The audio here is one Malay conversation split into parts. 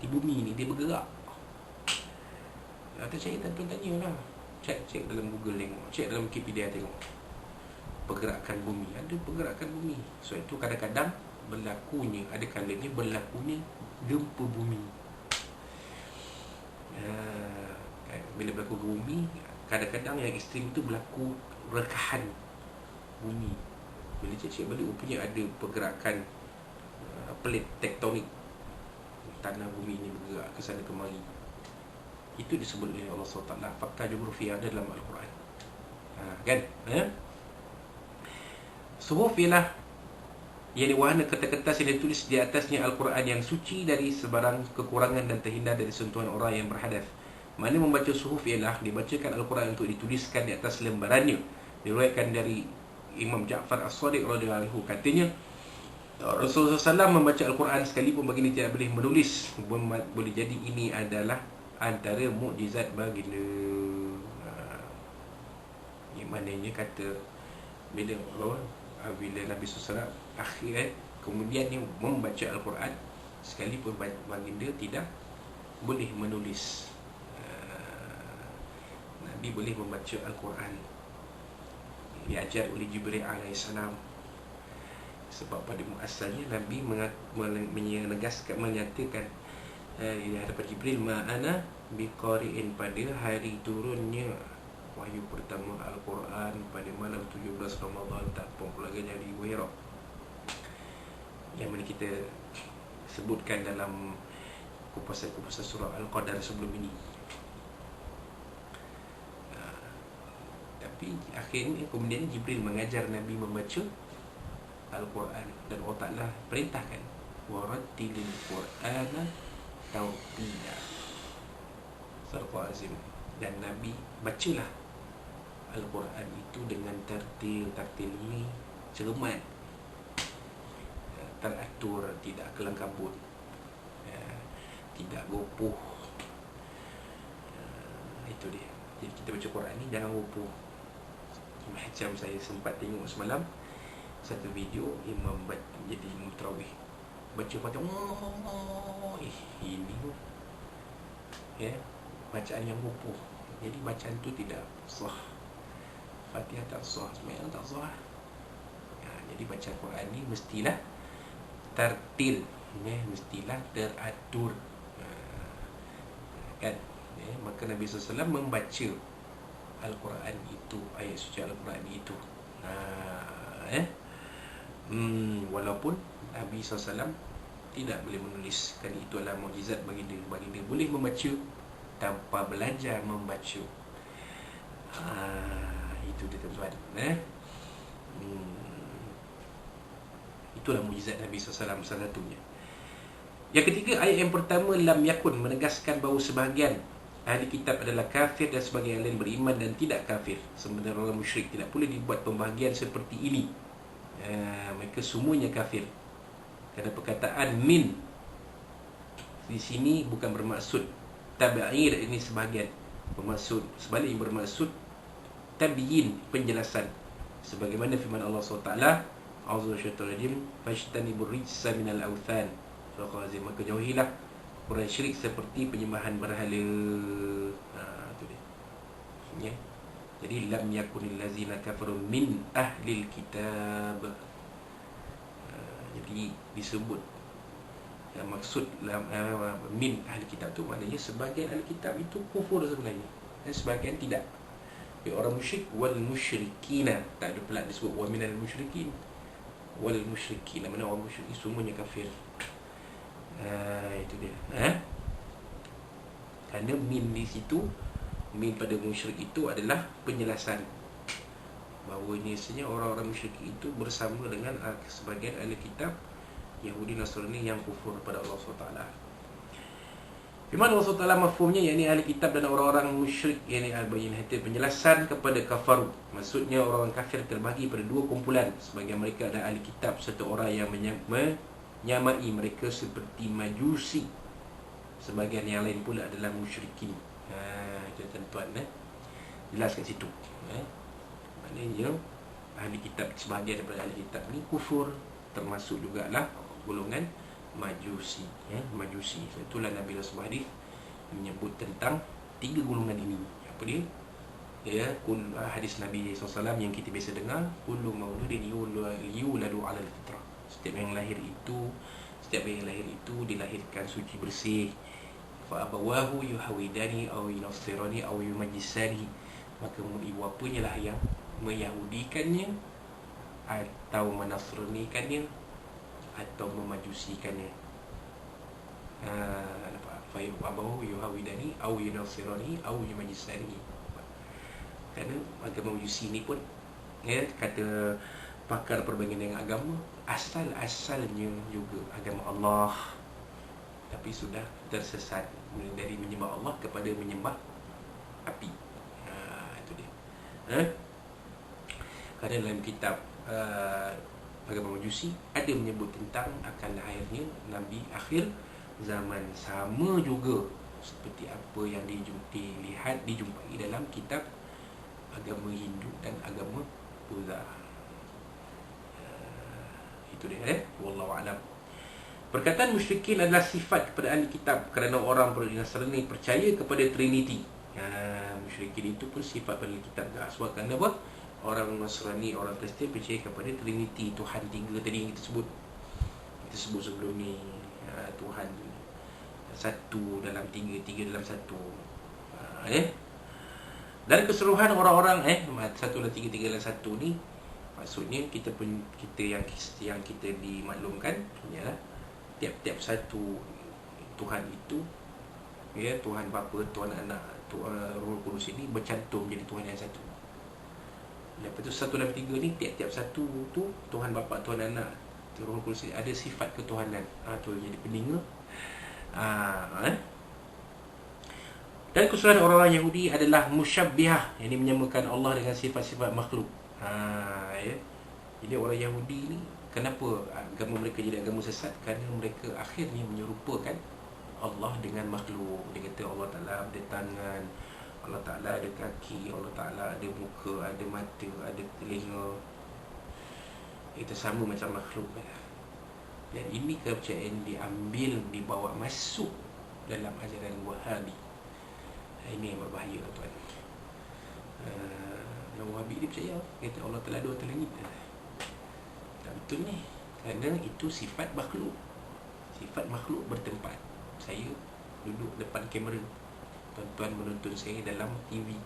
di bumi ni dia bergerak. Atau saya tanya lah, cek dalam Google tengok, cek dalam Wikipedia tengok pergerakan bumi, ada pergerakan bumi. So itu kadang-kadang berlakunya, ada kalanya berlakunya gempa bumi. Bila berlaku bumi, kadang-kadang yang ekstrim itu berlaku rekahan bumi. Bila cek balik, rupanya ada pergerakan plate tektonik, tanah bumi ini bergerak ke sana kemari. Itu disebut oleh Allah SWT fakta geografi ada dalam Al-Quran. Kan? Suhuf ialah yang diwarna kertas-kertas yang ditulis di atasnya Al-Quran yang suci dari sebarang kekurangan dan terhindar dari sentuhan orang yang berhadas. Mana membaca suhuf ialah dibacakan Al-Quran untuk dituliskan di atas lembarannya. Diriwayatkan dari Imam Ja'far As-Sadiq radhiyallahu anhu, katanya Rasulullah SAW membaca Al-Quran sekalipun baginda tidak boleh menulis. Boleh jadi ini adalah antara mukjizat baginda. Yang maknanya kata bila Nabi SAW akhir kemudian dia membaca Al-Quran sekalipun baginda tidak boleh menulis. Nabi boleh membaca Al-Quran, diajar oleh Jibril alaihissalam. Sebab pada asalnya Nabi menegaskan, menyatakan di hadapan Jibril, ma'ana biqari'in, pada hari turunnya wahyu pertama Al-Quran pada malam 17 Ramadan tahun pulagan hari Wira, yang mana kita sebutkan dalam kupasan-kupasan surah Al-Qadar sebelum ini. Tapi akhirnya kemudian Jibril mengajar Nabi membaca Al-Quran, dan Allah Ta'ala perintahkan warattilil Qur'ana tartila. Surah Azim. Dan Nabi bacalah Al-Quran itu dengan tartil. Tartil ini cermat, teratur, tidak kelang kabut, tidak gopoh. Itu dia. Jadi kita baca Quran ni jangan gopoh. Macam saya sempat tengok semalam satu video imam jadi imam tarawih, baca Fatihah, ini bacaan yang gopoh. Jadi bacaan tu tidak sah, Fatihah tak sah, sembahyang tak sah. Jadi baca Quran ni mestilah tartil, mestilah teratur, kan? Maka Nabi SAW membaca Al-Quran itu, ayat suci Al-Quran itu, walaupun Nabi SAW tidak boleh menulis, kerana itu adalah mukjizat baginda. Baginda boleh membaca tanpa belajar membaca. Itu dia tuan-tuan. Itulah mukjizat Nabi SAW salah satunya. Yang ketiga, ayat yang pertama lam yakun, menegaskan bahawa sebahagian ahli kitab adalah kafir dan sebahagian lain beriman dan tidak kafir. Sebenarnya orang musyrik tidak boleh dibuat pembahagian seperti ini. Mereka semuanya kafir. Kerana perkataan min di sini bukan bermaksud tabi'ir, ini sebahagian, bermaksud sebaliknya, bermaksud tabi'in, penjelasan. Sebagaimana firman Allah SWT, A'udzubillahi fajtanibur rijsa minal awthan. Maka jauhilah orang syirik seperti penyembahan berhala. Itu dia. Jadi lam yakunil lazina kafaru min ahlil kitab. Jadi disebut maksud min ahli kitab tu maknanya sebahagian ahli kitab itu kufur sebenarnya, dan sebahagian tidak. Orang musyrik, wal musyrikina, tak ada pula disebut wa minal musyrikin, wal musyrikina, mana orang musyrik semuanya kafir. Itu dia. Kerana min di situ, min pada musyrik itu adalah penjelasan bahawa ini sebenarnya orang-orang musyrik itu bersama dengan sebagian ahli kitab Yahudi Nasrani yang kufur pada Allah SWT. Firman Allah SWT mafhumnya, yakni ahli kitab dan orang-orang musyrik, yakni al-bayyinah, penjelasan kepada kafaru. Maksudnya orang kafir terbagi pada dua kumpulan. Sebagian mereka adalah ahli kitab serta orang yang menyamai mereka seperti majusi. Sebagian yang lain pula adalah musyrikin. Itu tuan-tuan, jelas kat situ. Maknanya ahli kitab, sebahagian daripada ahli kitab ni kufur, termasuk jugalah golongan Majusi, Majusi. Itulah Nabi Rasulullah hadis menyebut tentang 3 golongan ini. Apa dia? Hadis Nabi SAW yang kita biasa dengar, kullu mauludin yuladu 'ala al-fitrah. Setiap yang lahir itu dilahirkan suci bersih. Fa abawahu yuhawidani aw yunasirani aw yumajjisani. Maka ibu bapanya lah yang meyahudikannya atau menasranikannya atau memajusikannya. Fa abawahu yuhawidani aw yunasirani aw yumajjisani. Kerana agama Majusi ni pun, kata pakar perbandingan dengan agama, asal-asalnya juga agama Allah, tapi sudah tersesat dari menyembah Allah kepada menyembah api. Itu dia. Kerana dalam kitab agama Majusi ada menyebut tentang akan lahirnya Nabi akhir zaman, sama juga seperti apa yang dijumpai dalam kitab agama Hindu dan agama Buddha. Itu dia. Wallahu a'lam. Perkataan musyrikin adalah sifat kepada ahli kitab kerana orang Nasrani percaya kepada Trinity. Musyrikin itu pun sifat ahli kitab. Sebab kerana apa? Orang Nasrani, orang Kristian percaya kepada Trinity, Tuhan 3 tadi yang kita sebut sebelum ni. Tuhan satu dalam 3, 3 dalam 1. Dan keseluruhan orang-orang satu dalam 3, 3 dalam 1 ni, maksudnya kita yang kita dimaklumkan ialah tiap-tiap satu Tuhan itu, Tuhan Bapa, Tuhan Anak, Roh Kudus ini bercantum jadi Tuhan yang satu. Lepas tu 1 dalam 3 ni, tiap-tiap satu tu Tuhan Bapa, Tuhan Anak, Roh Kudus ada sifat ketuhanan. Tu jadi peninga. Dan keseluruhan orang-orang Yahudi adalah musyabbihah, yang menyamakan Allah dengan sifat-sifat makhluk. Jadi orang Yahudi ni, kenapa agama mereka jadi agama sesat? Kerana mereka akhirnya menyerupakan Allah dengan makhluk. Dia kata Allah Ta'ala ada tangan, Allah Ta'ala ada kaki, Allah Ta'ala ada muka, ada mata, ada telinga. Itu sama macam makhluk. Dan ini kepercayaan dibawa masuk dalam ajaran Wahabi. Ini yang berbahaya, tuan. Yang Wahabi dia percaya kata Allah telah ada atas langit. Tak betul ni. Kerana itu sifat makhluk. Sifat makhluk bertempat. Saya duduk depan kamera, tuan-tuan menonton saya dalam TV,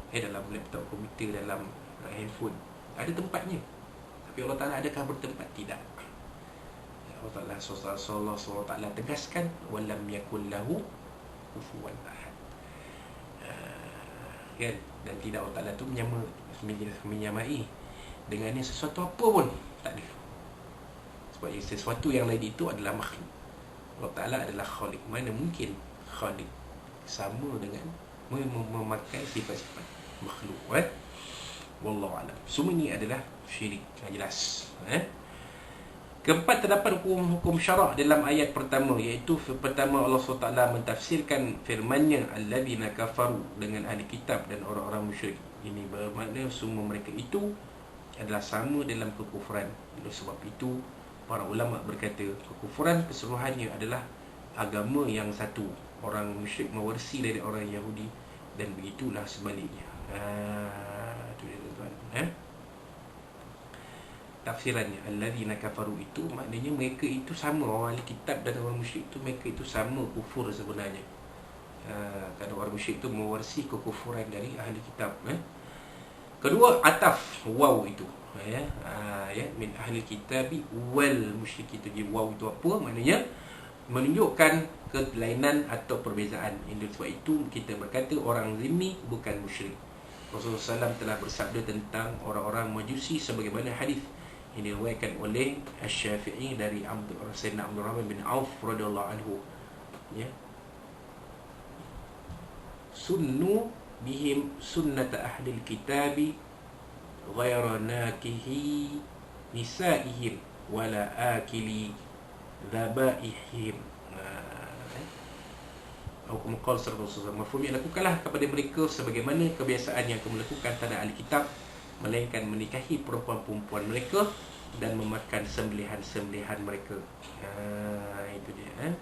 dalam laptop, komputer, dalam handphone. Ada tempatnya. Tapi Allah Ta'ala adakah bertempat? Tidak. Allah Ta'ala SWT tegaskan, walam yakul lahu kufuwan ahad. Dan tidak Allah Ta'ala tu menyamai dengannya sesuatu apa pun. Tak ada. Sebab sesuatu yang lain itu adalah makhluk. Allah Ta'ala adalah khalik. Mana mungkin khalik sama dengan memakai sifat-sifat makhluk. Wallahu a'lam. Semua ini adalah syirik yang jelas. Keempat, terdapat hukum syarak dalam ayat pertama, iaitu pertama Allah SWT mentafsirkan firman-Nya alladzina kafaru dengan ahli kitab dan orang-orang musyrik. Ini bermakna semua mereka itu adalah sama dalam kekufuran. Oleh sebab itu para ulama berkata kekufuran keseluruhannya adalah agama yang satu. Orang musyrik mewarisi dari orang Yahudi dan begitulah sebaliknya. Itu dia tuan-tuan. Tafsirannya alladzina kafaru itu maknanya mereka itu sama, orang ahli kitab dan orang musyrik itu mereka itu sama kufur sebenarnya. Kerana orang musyrik itu mewarisi kekufuran dari ahli kitab. Kedua, ataf waw itu min ahli kitabi wal musyrik itu. Jadi waw itu apa? Maknanya menunjukkan kelainan atau perbezaan. Oleh sebab itu kita berkata orang zimmi bukan musyrik. Rasulullah SAW telah bersabda tentang orang-orang Majusi sebagaimana hadis ini diriwayatkan oleh Asy-Syafi'i dari Sayyidina Abdul Rahman bin Auf radhiyallahu anhu. Sunnu bihim sunnata ahli kitabi ghayra nakihi nisaihim wala akili dhabaihim. Hukum qol sallallahu alaihi lakukanlah kepada mereka sebagaimana kebiasaan yang kamu lakukan terhadap ahli kitab, melainkan menikahi perempuan-perempuan mereka dan memakan sembelihan-sembelihan mereka. Itu dia.